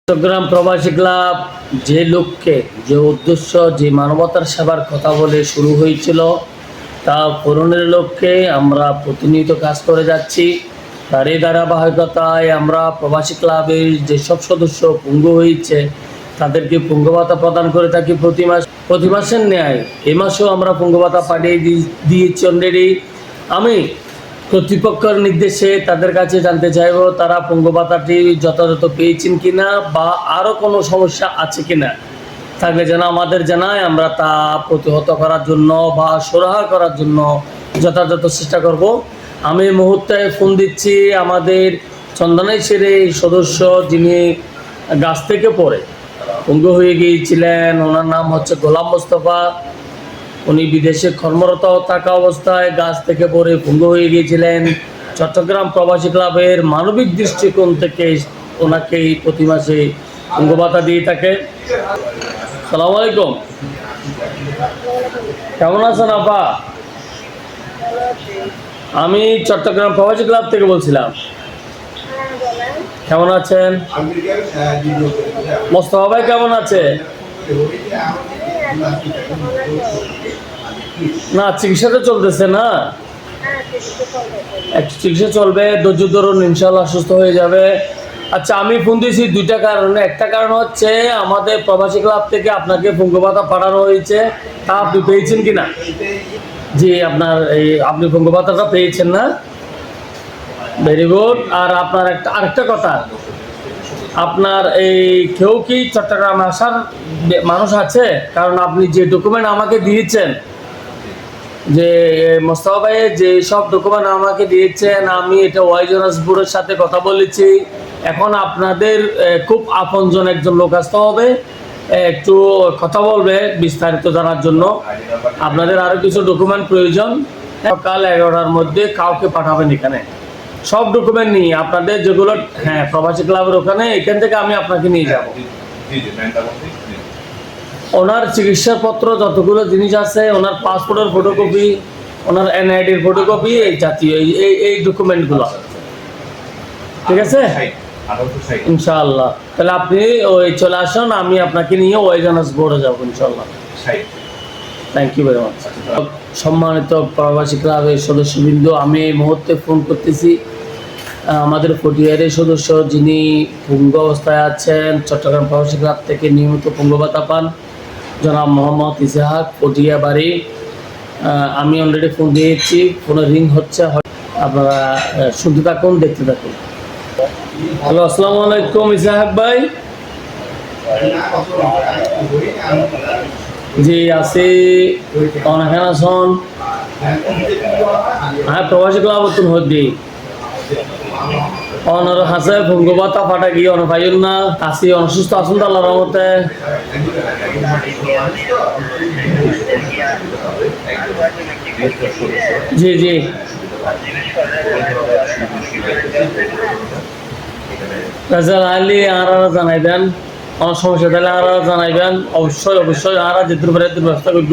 চট্টগ্রাম প্রবাসী ক্লাব যে লক্ষ্যে, যে উদ্দেশ্য, যে মানবতার সেবার কথা বলে শুরু হয়েছিল তা পূরণের লক্ষ্যে আমরা প্রতিনিয়ত কাজ করে যাচ্ছি। তার এই ধারাবাহিকতায় আমরা প্রবাসী ক্লাবের যেসব সদস্য পঙ্গু হয়েছে তাদেরকে পঙ্গু ভাতা প্রদান করে থাকি প্রতি মাসের ন্যায় এই মাসেও আমরা পঙ্গু ভাতা পাঠিয়ে দিয়েছি অলরেডি। আমি কর্তৃপক্ষের নির্দেশে তাদের কাছে জানতে চাইব তারা পঙ্গু ভাতাটি যথাযথ পেয়েছেন কিনা বা আরও কোনো সমস্যা আছে কিনা, থাকলে যেন আমাদের জানায়, আমরা তা প্রতিহত করার জন্য বা সুরাহা করার জন্য যথাযথ চেষ্টা করব। আমি এই মুহূর্তে ফোন দিচ্ছি আমাদের চন্দনাইশের সদস্য, যিনি গাছ থেকে পড়ে পঙ্গু হয়ে গিয়েছিলেন। ওনার নাম হচ্ছে গোলাম মোস্তফা। উনি বিদেশে কর্মরত থাকা অবস্থায় গাছ থেকে পড়ে পঙ্গু হয়ে গিয়েছিলেন। চট্টগ্রাম প্রবাসী ক্লাবের মানবিক দৃষ্টিকোণ থেকে ওনাকে প্রতি মাসে পঙ্গু ভাতা দিয়ে থাকে। সালাম আলাইকুম, কেমন আছেন আপা? আমি চট্টগ্রাম প্রবাসী ক্লাব থেকে বলছিলাম। কেমন আছেন? মোস্তফা ভাই কেমন আছে? না, চিকিৎসাটা চলতেছে না? চিকিৎসা চলবে, ধৈর্য ধরুন, ইনশাল্লাহ সুস্থ হয়ে যাবে। আচ্ছা, আমি ফোন দিয়েছি দুইটা কারণে। একটা কারণ হচ্ছে আমাদের প্রবাসী ক্লাব থেকে আপনাকে পঙ্গু ভাতা পাঠানো হয়েছে, তা আপনি পেয়েছেন কিনা? জি, আপনি পঙ্গু ভাতাটা পেয়েছেন না? Very good. আর আপনার আরেকটা কথা, আপনার কেউ কি চট্টগ্রামে আসার মানুষ আছে? কারণ আপনি যে ডকুমেন্ট আমাকে দিয়েছেন, যে মোস্তফা ভাই যে সব ডকুমেন্ট আমাকে দিয়েছেন, আমি এটা ওয়াইজনাসপুরের সাথে কথা বলেছি। এখন আপনাদের খুব আপনজন একজন লোক আসতে হবে, একটু কথা বলবে বিস্তারিত জানার জন্য। আপনাদের আরও কিছু ডকুমেন্ট প্রয়োজন। সকাল 11টার মধ্যে কাউকে পাঠাবেন এখানে, সব ডকুমেন্ট নিয়ে আপনাদের যেগুলো, হ্যাঁ, প্রবাসী ক্লাবের ওখানে, এখান থেকে আমি আপনাকে নিয়ে যাব। ওনার চিকিৎসাপত্র যতগুলো জিনিস আছে, ওনার পাসপোর্টের ফটোকপি, ওনার এনআইডির ফটোকপি, এই জাতীয় এই ডকুমেন্টগুলো, ঠিক আছে? ইনশাআল্লাহ। তাহলে আপনি চলে আসুন, আমি আপনাকে নিয়ে ওয়াইজনাসপুরে যাবো ইনশাআল্লাহ। Thank you very much. সম্মানিত প্রবাসী ক্লাবের সদস্যবৃন্দ, আমি এই মুহূর্তে ফোন করতেছি আমাদের পটিয়ারের সদস্য, যিনি পঙ্গু অবস্থায় আছেন, চট্টগ্রাম প্রবাসী ক্লাব থেকে নিয়মিত পঙ্গু ভাতা পান, জনাব মোহাম্মদ ইসহাক, পটিয়া বাড়ি। আমি অলরেডি ফোন দিয়েছি, ফোনে রিং হচ্ছে, আপনারা শুনতে থাকুন, দেখতে থাকুন। হ্যালো, আসসালামু আলাইকুম ইসহাক ভাই। জি আছি, অনেক আছেন? হ্যাঁ, প্রবাসী ক্লাব নতুন হদ্দি অনার হাসে পঙ্গু ভাতা পাঠা গিয়ে অন পাইল না। আসি অসুস্থ আসুন তো আল্লাহর রহমতে। জি জি, আলি আর জানাইবেন, অনেক সমস্যা তাহলে আর জানাইবেন। অবশ্যই অবশ্যই আর যেতে পারে ব্যবস্থা করব।